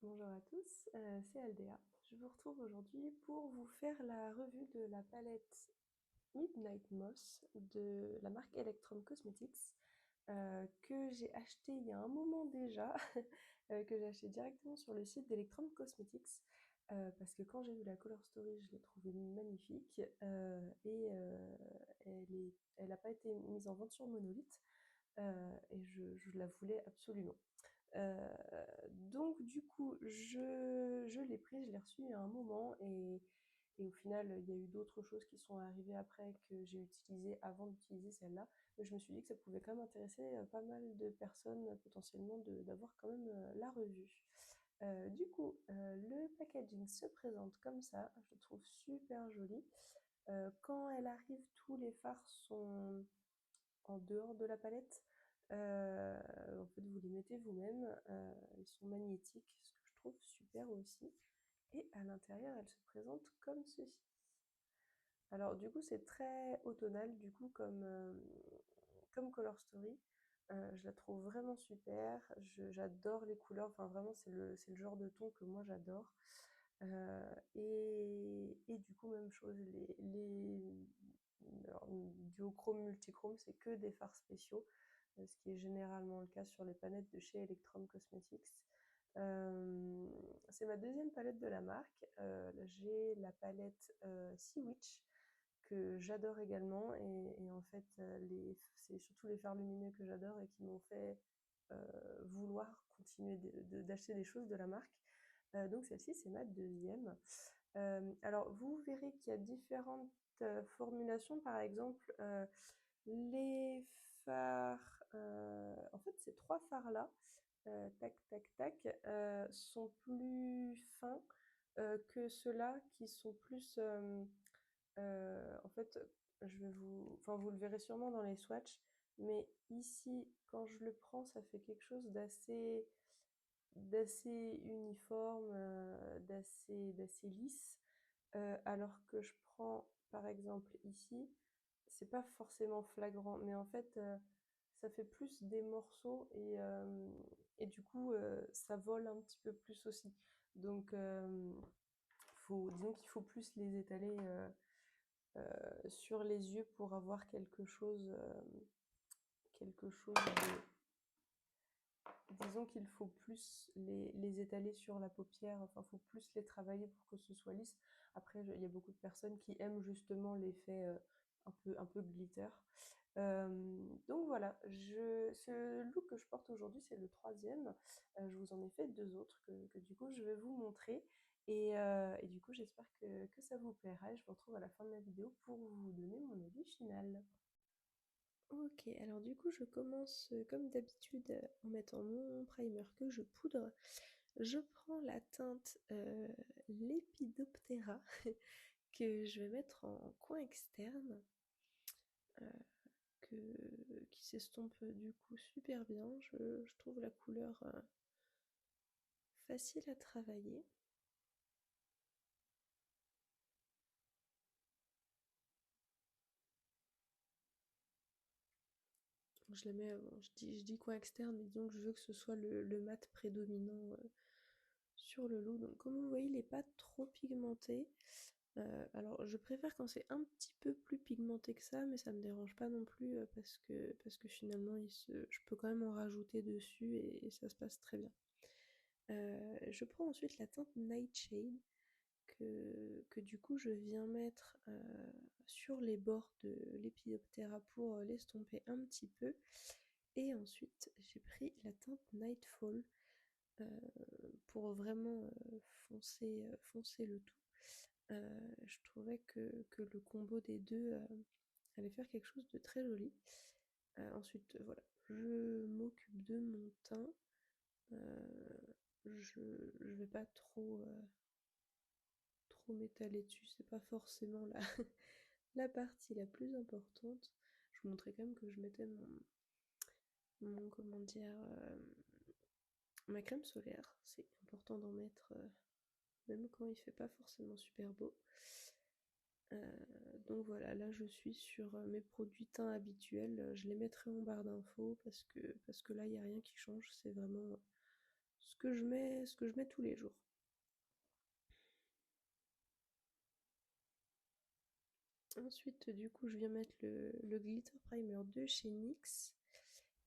Bonjour à tous, c'est Aldea. Je vous retrouve aujourd'hui pour vous faire la revue de la palette Midnight Moss de la marque Electrum Cosmetics que j'ai acheté il y a un moment déjà, que j'ai acheté directement sur le site d'Electrum Cosmetics parce que quand j'ai vu la Color Story, je l'ai trouvée magnifique et elle n'a pas été mise en vente sur Monolith et je la voulais absolument. Donc du coup, je l'ai prise, je l'ai reçue il y a un moment et au final, il y a eu d'autres choses qui sont arrivées après que j'ai utilisées avant d'utiliser celle-là. Mais je me suis dit que ça pouvait quand même intéresser pas mal de personnes potentiellement d'avoir quand même la revue. Le packaging se présente comme ça, je le trouve super joli. Quand elle arrive, tous les fards sont en dehors de la palette. En fait, vous les mettez vous-même. Ils sont magnétiques, ce que je trouve super aussi. Et à l'intérieur, elle se présente comme ceci. Alors du coup, c'est très automnal, du coup, comme Color Story. Je la trouve vraiment super. J'adore les couleurs. Enfin, vraiment, c'est le genre de ton que moi j'adore. Et du coup, même chose, alors, duochrome, multichrome, c'est que des fards spéciaux, ce qui est généralement le cas sur les palettes de chez Electrum Cosmetics. C'est ma deuxième palette de la marque. J'ai la palette Sea Witch que j'adore également et en fait c'est surtout les fards lumineux que j'adore et qui m'ont fait vouloir continuer d'acheter des choses de la marque. Donc celle-ci c'est ma deuxième. Alors vous verrez qu'il y a différentes formulations, par exemple les fards, en fait ces trois fards là, tac tac tac, sont plus fins que ceux-là qui sont plus en fait, enfin, vous le verrez sûrement dans les swatchs, mais ici, quand je le prends, ça fait quelque chose d'assez uniforme, d'assez lisse, alors que je prends, par exemple, ici, c'est pas forcément flagrant, mais en fait, ça fait plus des morceaux et du coup, ça vole un petit peu plus aussi. Donc, disons qu'il faut plus les étaler sur les yeux pour avoir quelque chose de... Disons qu'il faut plus les étaler sur la paupière, enfin, il faut plus les travailler pour que ce soit lisse. Après, il y a beaucoup de personnes qui aiment justement l'effet un peu glitter. Donc voilà, ce look que je porte aujourd'hui, c'est le troisième. Je vous en ai fait deux autres que du coup je vais vous montrer. Et du coup, j'espère que ça vous plaira. Et je vous retrouve à la fin de la vidéo pour vous donner mon avis final. Ok, alors du coup, je commence comme d'habitude en mettant mon primer que je poudre. Je prends la teinte Lepidoptera que je vais mettre en coin externe. euh, qui s'estompe du coup super bien. Je trouve la couleur facile à travailler. Je la mets, bon, je dis coin externe, mais disons que je veux que ce soit le mat prédominant sur le look. Donc comme vous voyez, il n'est pas trop pigmenté. Alors je préfère quand c'est un petit peu plus pigmenté que ça, mais ça me dérange pas non plus parce que finalement je peux quand même en rajouter dessus et ça se passe très bien. Je prends ensuite la teinte Nightshade que du coup je viens mettre sur les bords de l'Épidoptera pour l'estomper un petit peu. Et ensuite j'ai pris la teinte Nightfall euh, pour vraiment foncer le tout. Je trouvais que le combo des deux allait faire quelque chose de très joli. Ensuite, voilà, je m'occupe de mon teint. Euh, je vais pas trop m'étaler dessus, c'est pas forcément la partie la plus importante. Je vous montrais quand même que je mettais mon comment dire, ma crème solaire. C'est important d'en mettre même quand il fait pas forcément super beau. Donc voilà, là je suis sur mes produits teint habituels. Je les mettrai en barre d'infos parce que là il n'y a rien qui change. C'est vraiment ce que je mets tous les jours. Ensuite, du coup, je viens mettre le glitter primer de chez NYX.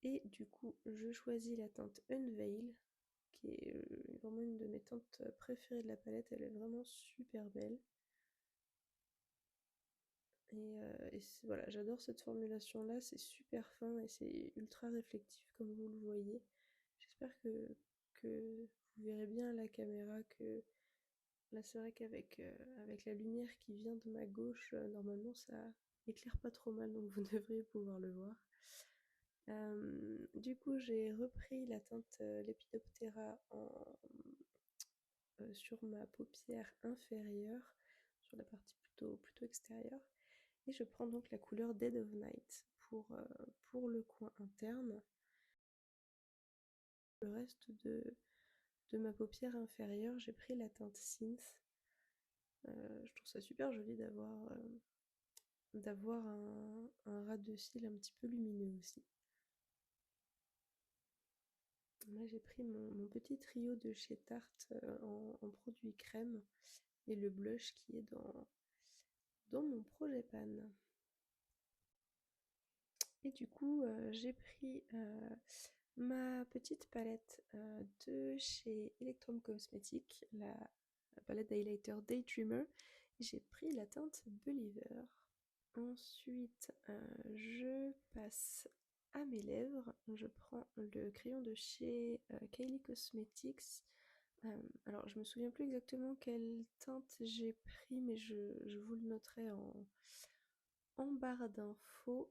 Et du coup, je choisis la teinte Unveil, qui est vraiment une de mes teintes préférées de la palette. Elle est vraiment super belle. Et voilà, j'adore cette formulation-là. C'est super fin et c'est ultra réflectif, comme vous le voyez. J'espère que vous verrez bien à la caméra que là, c'est vrai qu'avec avec la lumière qui vient de ma gauche, normalement, ça éclaire pas trop mal, donc vous devriez pouvoir le voir. Du coup, j'ai repris la teinte Lepidoptera sur ma paupière inférieure, sur la partie plutôt extérieure. Et je prends donc la couleur Dead of Night pour le coin interne. Le reste de ma paupière inférieure, j'ai pris la teinte Synth. Je trouve ça super joli d'avoir un ras de cils un petit peu lumineux aussi. Là, j'ai pris mon petit trio de chez Tarte en produit crème et le blush qui est dans mon projet pan. Et du coup, j'ai pris ma petite palette de chez Electrum Cosmetics, la palette d'highlighter Daydreamer. J'ai pris la teinte Believer. Ensuite, je passe à mes lèvres. Je prends le crayon de chez Kylie Cosmetics. Alors, je me souviens plus exactement quelle teinte j'ai pris, mais je vous le noterai en barre d'infos.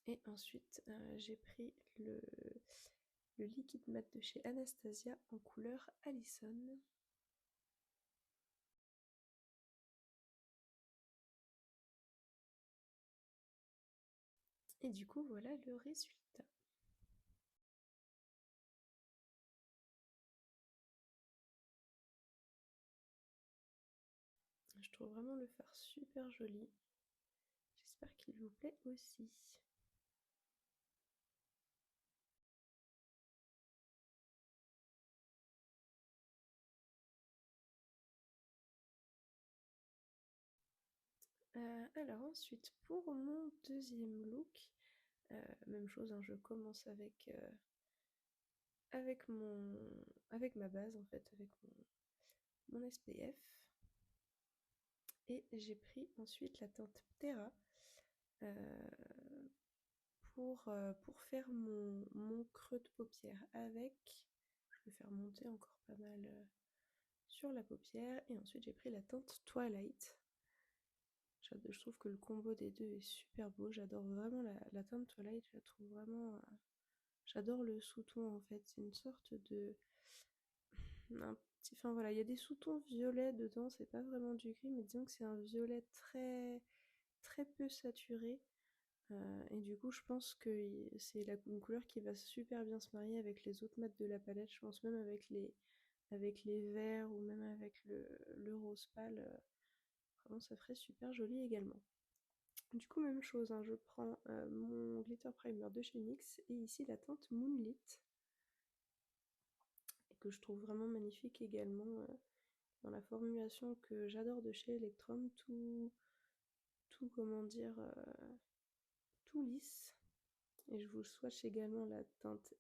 Et ensuite, j'ai pris le liquide mat de chez Anastasia en couleur Allison. Et du coup, voilà le résultat. Je trouve vraiment le fard super joli. J'espère qu'il vous plaît aussi. Alors ensuite, pour mon deuxième look, même chose, hein, je commence avec ma base en fait, avec mon SPF. Et j'ai pris ensuite la teinte Ptera pour faire mon creux de paupière avec. Je vais faire monter encore pas mal sur la paupière. Et ensuite j'ai pris la teinte Twilight. Je trouve que le combo des deux est super beau. J'adore vraiment la teinte Twilight. Je la trouve vraiment. J'adore le sous-ton en fait. C'est une sorte de. Enfin voilà, il y a des sous-tons violets dedans. C'est pas vraiment du gris, mais disons que c'est un violet très très peu saturé. Et du coup, je pense que c'est une couleur qui va super bien se marier avec les autres mats de la palette. Je pense même avec les verts ou même avec le rose pâle. Vraiment, ça ferait super joli également. Du coup, même chose, hein, je prends mon glitter primer de chez NYX et ici la teinte Moonlit, que je trouve vraiment magnifique également dans la formulation que j'adore de chez Electrum, tout comment dire, tout lisse. Et je vous swatch également la teinte,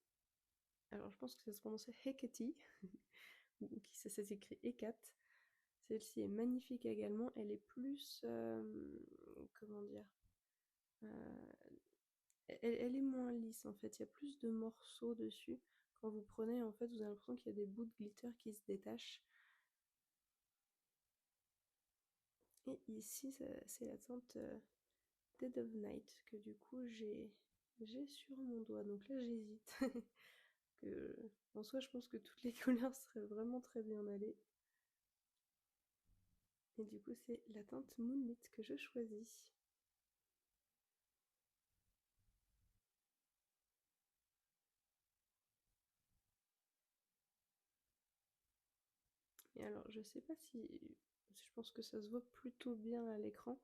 alors je pense que ça se prononce Hecate, ça s'écrit Hecate. Celle-ci est magnifique également, elle est plus, comment dire, elle est moins lisse en fait, il y a plus de morceaux dessus. Quand vous prenez, en fait, vous avez l'impression qu'il y a des bouts de glitter qui se détachent. Et ici, c'est la teinte Dead of Night que du coup j'ai sur mon doigt. Donc là, j'hésite. En soi, je pense que toutes les couleurs seraient vraiment très bien allées. Et du coup, c'est la teinte Moonlit que je choisis. Et alors, je sais pas si. Je pense que ça se voit plutôt bien à l'écran.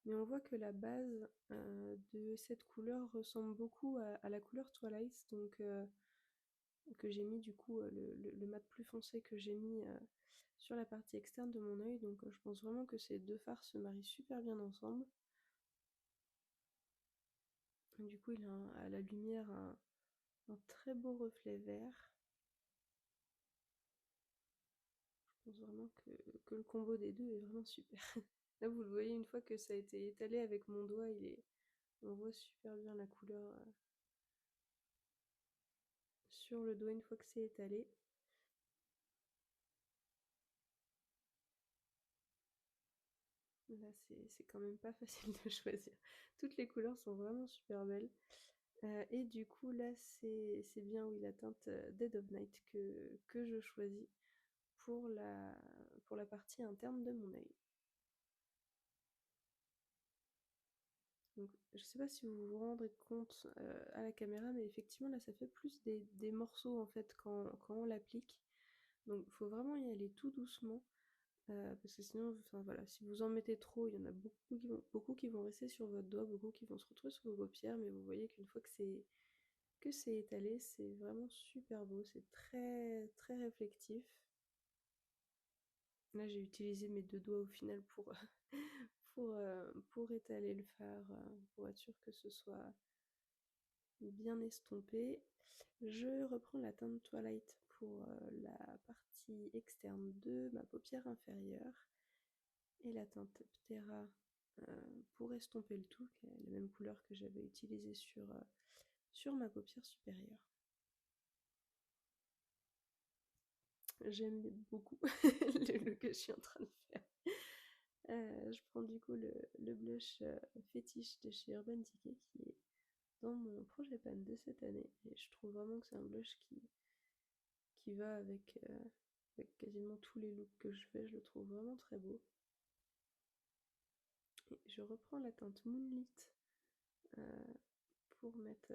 mais on voit que la base de cette couleur ressemble beaucoup à la couleur Twilight, donc que j'ai mis du coup le mat plus foncé que j'ai mis sur la partie externe de mon œil, donc je pense vraiment que ces deux fards se marient super bien ensemble. Du coup il a à la lumière un très beau reflet vert. Je pense vraiment que le combo des deux est vraiment super. Là vous le voyez, une fois que ça a été étalé avec mon doigt, on voit super bien la couleur sur le doigt une fois que c'est étalé. Là, c'est quand même pas facile de choisir. Toutes les couleurs sont vraiment super belles. Et du coup, là, c'est bien, oui, la teinte Dead of Night que je choisis pour la partie interne de mon œil. Donc, je sais pas si vous vous rendrez compte à la caméra, mais effectivement, là, ça fait plus des morceaux, en fait, quand on l'applique. Donc, il faut vraiment y aller tout doucement. Parce que sinon, enfin, voilà, si vous en mettez trop, il y en a beaucoup qui vont rester sur votre doigt, beaucoup qui vont se retrouver sur vos paupières, mais vous voyez qu'une fois que c'est étalé, c'est vraiment super beau, c'est très très réflectif. Là, j'ai utilisé mes deux doigts au final pour étaler le fard, pour être sûr que ce soit bien estompé. Je reprends la teinte Twilight pour la partie externe de ma paupière inférieure et la teinte Ptera pour estomper le tout, qui est la même couleur que j'avais utilisée sur ma paupière supérieure. J'aime beaucoup le look que je suis en train de faire. Je prends du coup le blush fétiche de chez Urban Decay qui est dans mon projet pan de cette année. Et je trouve vraiment que c'est un blush qui va avec quasiment tous les looks que je fais. Je le trouve vraiment très beau. Et je reprends la teinte Moonlit euh, pour mettre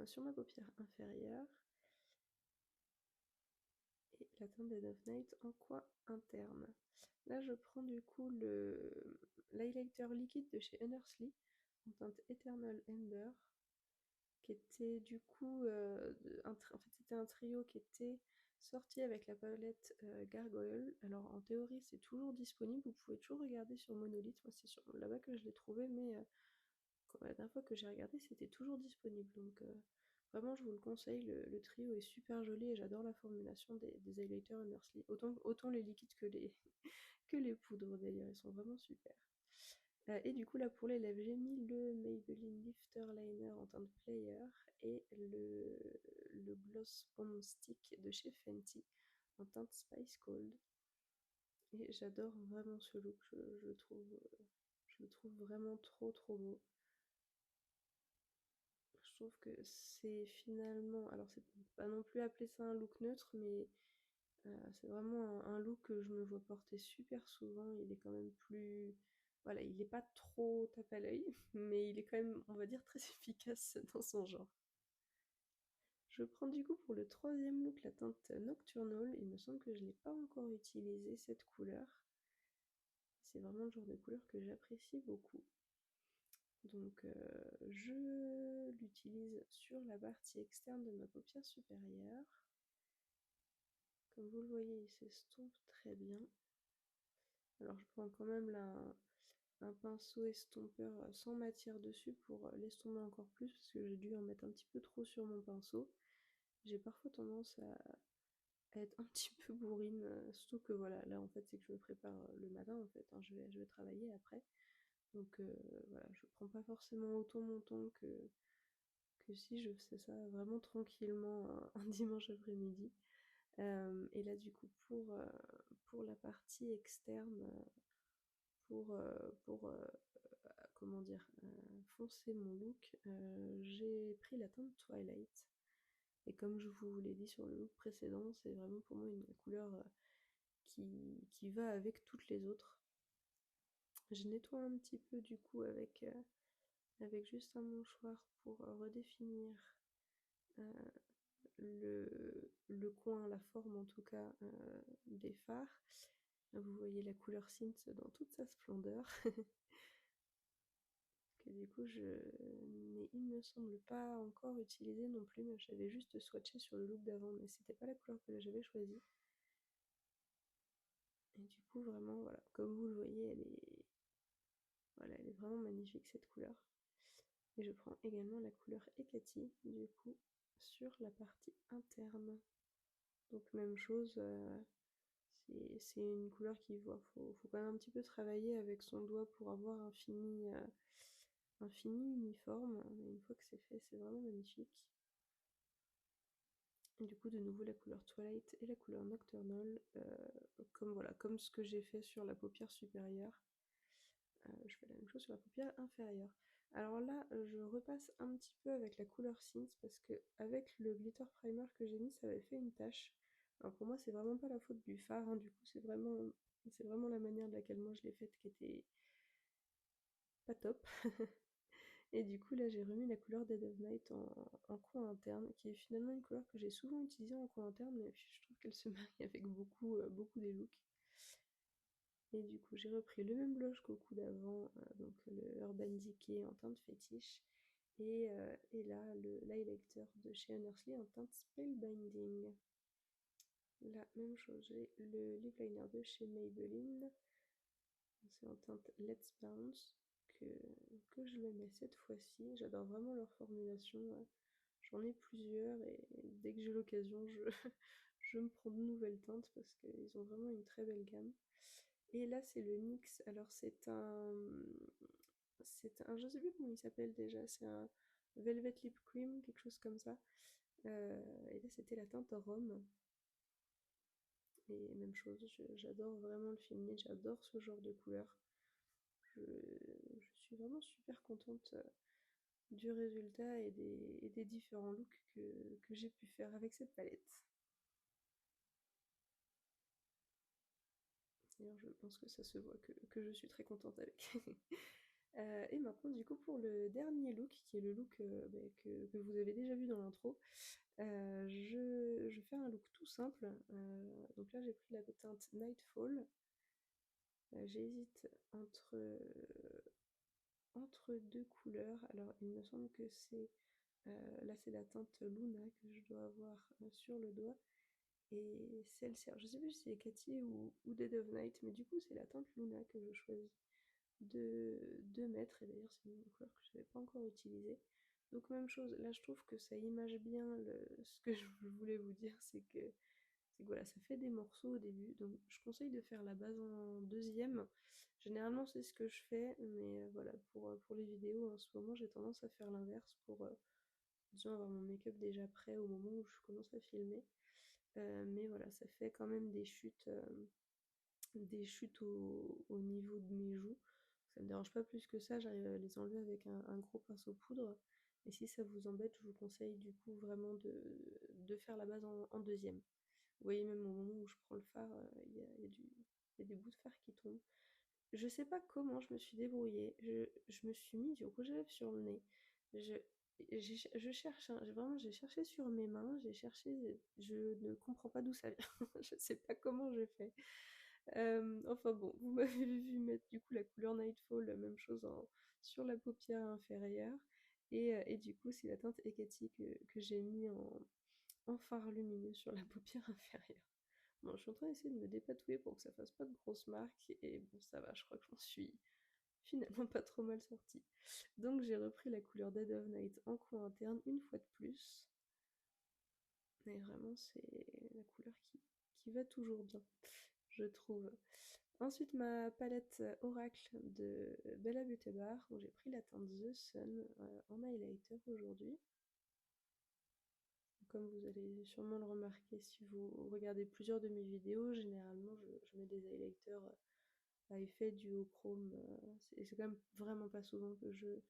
sur ma paupière inférieure. Et la teinte Dead of Night en coin interne. Là, je prends du coup l'highlighter liquide de chez Unhersely en teinte Eternal Ember, qui était du coup, en fait, c'était un trio qui était sorti avec la palette Gargoyle. Alors, en théorie, c'est toujours disponible. Vous pouvez toujours regarder sur Monolith. Moi, c'est là-bas que je l'ai trouvé, mais la dernière fois que j'ai regardé, c'était toujours disponible. Donc, vraiment, je vous le conseille. Le trio est super joli et j'adore la formulation des highlighters Unhersely. Autant les liquides que les poudres d'ailleurs, ils sont vraiment super. Et du coup là pour les lèvres, j'ai mis le Maybelline Lifter Liner en teinte Player et le Gloss Bomb Stick de chez Fenty en teinte Spice Cold. Et j'adore vraiment ce look, je le trouve vraiment trop trop beau. Je trouve que c'est finalement, alors c'est pas non plus appeler ça un look neutre, mais c'est vraiment un look que je me vois porter super souvent. Il est quand même plus. Voilà, il n'est pas trop tape à l'œil, mais il est quand même, on va dire, très efficace dans son genre. Je prends du coup pour le troisième look la teinte Nocturnal. Il me semble que je ne l'ai pas encore utilisé cette couleur. C'est vraiment le genre de couleur que j'apprécie beaucoup. Donc je l'utilise sur la partie externe de ma paupière supérieure. Comme vous le voyez, il s'estompe très bien. Alors je prends quand même un pinceau estompeur sans matière dessus pour l'estomper encore plus parce que j'ai dû en mettre un petit peu trop sur mon pinceau. J'ai parfois tendance à être un petit peu bourrine, surtout que voilà, là en fait c'est que je me prépare le matin en fait, hein, je vais travailler après. Donc voilà, je prends pas forcément autant mon temps que si je faisais ça vraiment tranquillement un dimanche après-midi. Et là du coup pour la partie externe, pour comment dire, foncer mon look, j'ai pris la teinte Twilight. Et comme je vous l'ai dit sur le look précédent, c'est vraiment pour moi une couleur qui va avec toutes les autres. Je nettoie un petit peu du coup avec juste un mouchoir pour redéfinir euh, le coin, la forme en tout cas des fards. Vous voyez la couleur Synth dans toute sa splendeur. Que du coup je n'ai, il me semble, pas encore utilisé non plus, mais j'avais juste swatché sur le look d'avant, mais c'était pas la couleur que j'avais choisie. Et du coup vraiment voilà, comme vous le voyez, voilà, elle est vraiment magnifique cette couleur. Et je prends également la couleur Ekati du coup sur la partie interne. Donc même chose, c'est une couleur qu'il faut quand même un petit peu travailler avec son doigt pour avoir un fini uniforme. Mais une fois que c'est fait, c'est vraiment magnifique. Et du coup, de nouveau la couleur Twilight et la couleur Nocturnal, comme voilà, comme ce que j'ai fait sur la paupière supérieure. Je fais la même chose sur la paupière inférieure. Alors là, je repasse un petit peu avec la couleur Synth parce que avec le glitter primer que j'ai mis, ça avait fait une tache. Alors pour moi, c'est vraiment pas la faute du fard, hein, du coup, c'est vraiment la manière de laquelle moi je l'ai faite qui était pas top. Et du coup, là, j'ai remis la couleur Dead of Night en coin interne, qui est finalement une couleur que j'ai souvent utilisée en coin interne, mais je trouve qu'elle se marie avec beaucoup des looks. Et du coup, j'ai repris le même blush qu'au coup d'avant, donc le Urban Decay en teinte fétiche. Et là, le l'highlighter de chez Honestly en teinte Spellbinding. La même chose, j'ai le lip liner de chez Maybelline. C'est en teinte Let's Bounce que je le mets cette fois-ci. J'adore vraiment leur formulation. J'en ai plusieurs et dès que j'ai l'occasion, je me prends de nouvelles teintes parce qu'ils ont vraiment une très belle gamme. Et là, c'est le NYX. Alors, je sais plus comment il s'appelle déjà. C'est un Velvet Lip Cream, quelque chose comme ça. Et là, c'était la teinte Rome. Et même chose, j'adore vraiment le filmer, j'adore ce genre de couleur. Je suis vraiment super contente du résultat et des différents looks que j'ai pu faire avec cette palette. D'ailleurs, je pense que ça se voit que je suis très contente avec. Et maintenant, du coup, pour le dernier look, qui est le look que vous avez déjà vu dans l'intro, je fais un look tout simple. Donc là, j'ai pris la teinte Nightfall. J'hésite entre deux couleurs. Alors, il me semble que là, c'est la teinte Luna que je dois avoir sur le doigt. Et celle-ci, alors je sais plus si c'est Cathy ou Dead of Night, mais du coup, c'est la teinte Luna que je choisis de mettre. Et d'ailleurs, c'est une couleur que je n'avais pas encore utilisée. Donc, même chose, là, je trouve que ça image bien ce que je voulais vous dire, c'est que voilà, ça fait des morceaux au début, donc je conseille de faire la base en deuxième. Généralement, c'est ce que je fais, mais voilà, pour les vidéos, en ce moment, j'ai tendance à faire l'inverse pour, disons, avoir mon make-up déjà prêt au moment où je commence à filmer. Mais voilà, ça fait quand même des chutes au niveau de mes joues. Ça me dérange pas plus que ça, j'arrive à les enlever avec un gros pinceau poudre. Et si ça vous embête, je vous conseille du coup vraiment de faire la base en deuxième. Vous voyez, même au moment où je prends le fard, il y a des bouts de fard qui tombent. Je sais pas comment je me suis débrouillée. Je me suis mis du rouge à lèvres sur le nez. Je, je cherche, hein, j'ai cherché sur mes mains, j'ai cherché, je ne comprends pas d'où ça vient. Je ne sais pas comment j'ai fait. Enfin bon, vous m'avez vu mettre du coup la couleur Nightfall, la même chose sur la paupière inférieure. Et du coup, c'est la teinte Ekati que j'ai mis en fard lumineux sur la paupière inférieure. Bon, je suis en train d'essayer de me dépatouiller pour que ça fasse pas de grosses marques, et bon, ça va, je crois que j'en suis finalement pas trop mal sortie. Donc j'ai repris la couleur Dead of Night en coin interne une fois de plus. Et vraiment, c'est la couleur qui va toujours bien, je trouve. Ensuite, ma palette Oracle de Bella Beauty Bar, où j'ai pris la teinte The Sun en highlighter aujourd'hui. Comme vous allez sûrement le remarquer si vous regardez plusieurs de mes vidéos, généralement je mets des highlighters à effet duochrome. C'est quand même vraiment pas souvent que je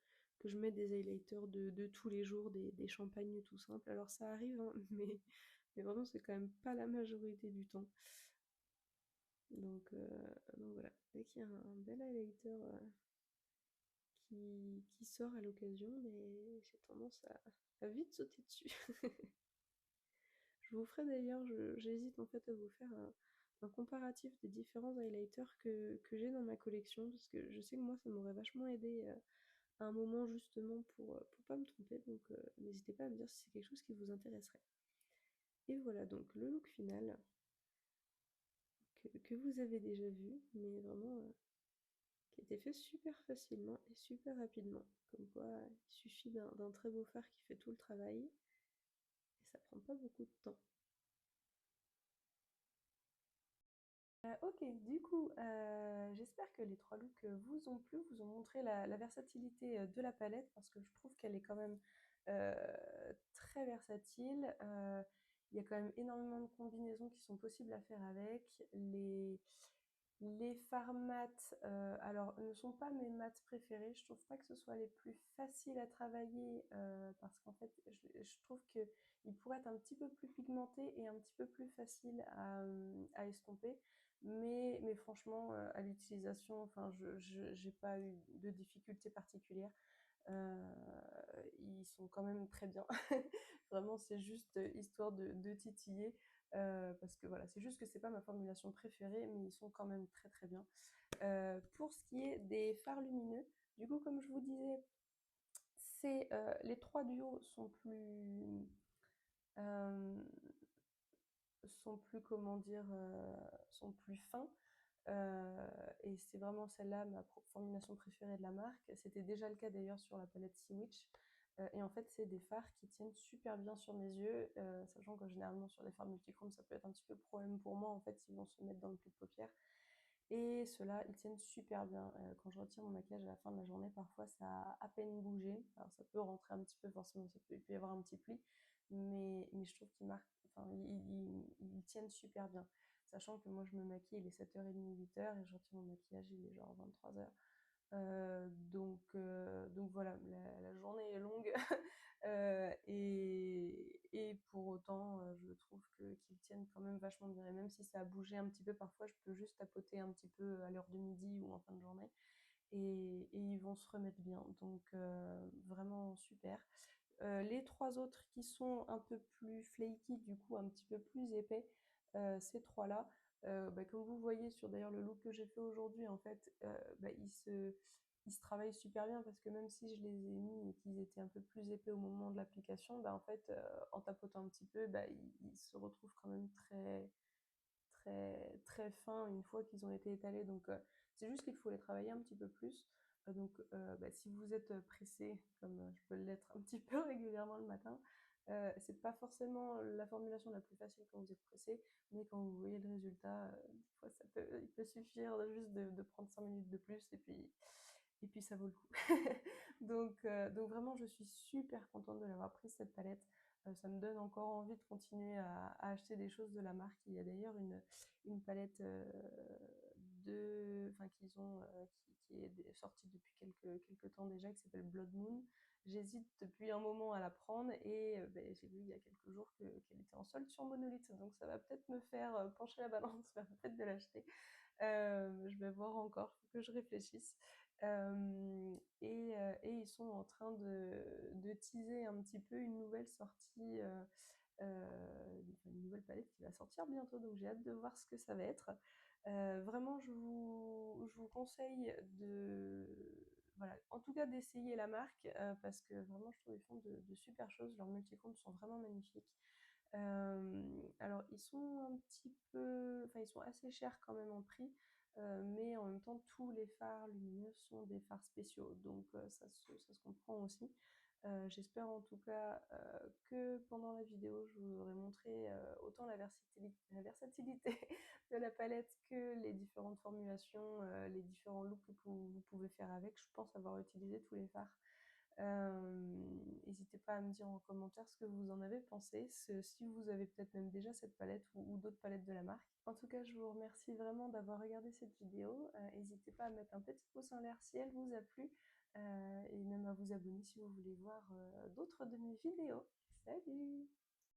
mets des highlighters de tous les jours, des champagnes tout simples. Alors ça arrive, hein, mais vraiment c'est quand même pas la majorité du temps. Donc voilà, dès qu'il y a un bel highlighter qui sort à l'occasion, mais j'ai tendance à vite sauter dessus. Je vous ferai d'ailleurs, j'hésite en fait à vous faire un comparatif des différents highlighters que j'ai dans ma collection, parce que je sais que moi ça m'aurait vachement aidé à un moment justement pour pas me tromper, donc n'hésitez pas à me dire si c'est quelque chose qui vous intéresserait. Et voilà donc le look final que vous avez déjà vu, mais vraiment qui a été fait super facilement et super rapidement. Comme quoi, il suffit d'un très beau fard qui fait tout le travail et ça prend pas beaucoup de temps. Ok, du coup, j'espère que les trois looks vous ont plu, vous ont montré la versatilité de la palette parce que je trouve qu'elle est quand même très versatile. Il y a quand même énormément de combinaisons qui sont possibles à faire avec. Les fards mat, alors ne sont pas mes mats préférés. Je trouve pas que ce soit les plus faciles à travailler parce qu'en fait, je trouve qu'ils pourraient être un petit peu plus pigmentés et un petit peu plus faciles à estomper. Mais franchement, à l'utilisation, enfin, je j'ai pas eu de difficultés particulières. Euh, Ils sont quand même très bien. Vraiment, c'est juste histoire de titiller. Parce que voilà, c'est juste que c'est pas ma formulation préférée, mais ils sont quand même très très bien. Pour ce qui est des fards lumineux, du coup, comme je vous disais, les trois duos euh, sont plus comment dire, sont plus fins. Et c'est vraiment celle-là ma formulation préférée de la marque. C'était déjà le cas d'ailleurs sur la palette Sea Witch. Et en fait, c'est des fards qui tiennent super bien sur mes yeux, sachant que généralement sur les fards multichromes, ça peut être un petit peu problème pour moi. En fait, ils vont se mettre dans le pli de paupière. Et ceux-là, ils tiennent super bien. Quand je retire mon maquillage à la fin de la journée, parfois ça a à peine bougé. Alors ça peut rentrer un petit peu, forcément, il peut y avoir un petit pli, mais je trouve qu'ils marquent, enfin, ils tiennent super bien. Sachant que moi je me maquille, il est 7h30, 8h, et je retire mon maquillage, il est genre 23h. Donc voilà, la journée est longue et pour autant, je trouve qu'ils tiennent quand même vachement bien. Et même si ça a bougé un petit peu, parfois je peux juste tapoter un petit peu à l'heure de midi ou en fin de journée et ils vont se remettre bien. Donc vraiment super. Les trois autres qui sont un peu plus flaky, du coup un petit peu plus épais, ces trois-là, comme vous voyez sur d'ailleurs le look que j'ai fait aujourd'hui, en fait, ils se travaillent super bien parce que même si je les ai mis et qu'ils étaient un peu plus épais au moment de l'application, en fait, en tapotant un petit peu, ils se retrouvent quand même très, très, très fins une fois qu'ils ont été étalés. Donc, c'est juste qu'il faut les travailler un petit peu plus. Donc, si vous êtes pressé, comme je peux l'être un petit peu régulièrement le matin, c'est pas forcément la formulation la plus facile quand vous êtes pressé, mais quand vous voyez le résultat, des fois il peut suffire juste de prendre 5 minutes de plus et puis ça vaut le coup. Donc vraiment, je suis super contente de l'avoir prise cette palette. Ça me donne encore envie de continuer à acheter des choses de la marque. Il y a d'ailleurs une palette enfin, qui est sortie depuis quelques temps déjà, qui s'appelle Blood Moon. J'hésite depuis un moment à la prendre et j'ai vu il y a quelques jours qu'elle était en solde sur Monolith. Donc ça va peut-être me faire pencher la balance vers le fait de l'acheter. Je vais voir encore, il faut que je réfléchisse. Et ils sont en train de teaser un petit peu une nouvelle sortie, une nouvelle palette qui va sortir bientôt, donc j'ai hâte de voir ce que ça va être. Vraiment, je vous conseille voilà, en tout cas d'essayer la marque parce que vraiment je trouve qu'ils font de super choses. Leurs multicomptes sont vraiment magnifiques. Alors ils sont un petit peu, enfin ils sont assez chers quand même en prix, mais en même temps tous les fards lumineux sont des fards spéciaux, donc ça se comprend aussi. J'espère en tout cas que pendant la vidéo je vous aurai montré autant la versatilité de la palette que les différentes formulations, les différents looks que vous pouvez faire avec. Je pense avoir utilisé tous les fards. N'hésitez pas à me dire en commentaire ce que vous en avez pensé, si vous avez peut-être même déjà cette palette ou d'autres palettes de la marque. En tout cas, je vous remercie vraiment d'avoir regardé cette vidéo. N'hésitez pas à mettre un petit pouce en l'air si elle vous a plu et même à vous abonner si vous voulez voir d'autres de mes vidéos. Salut!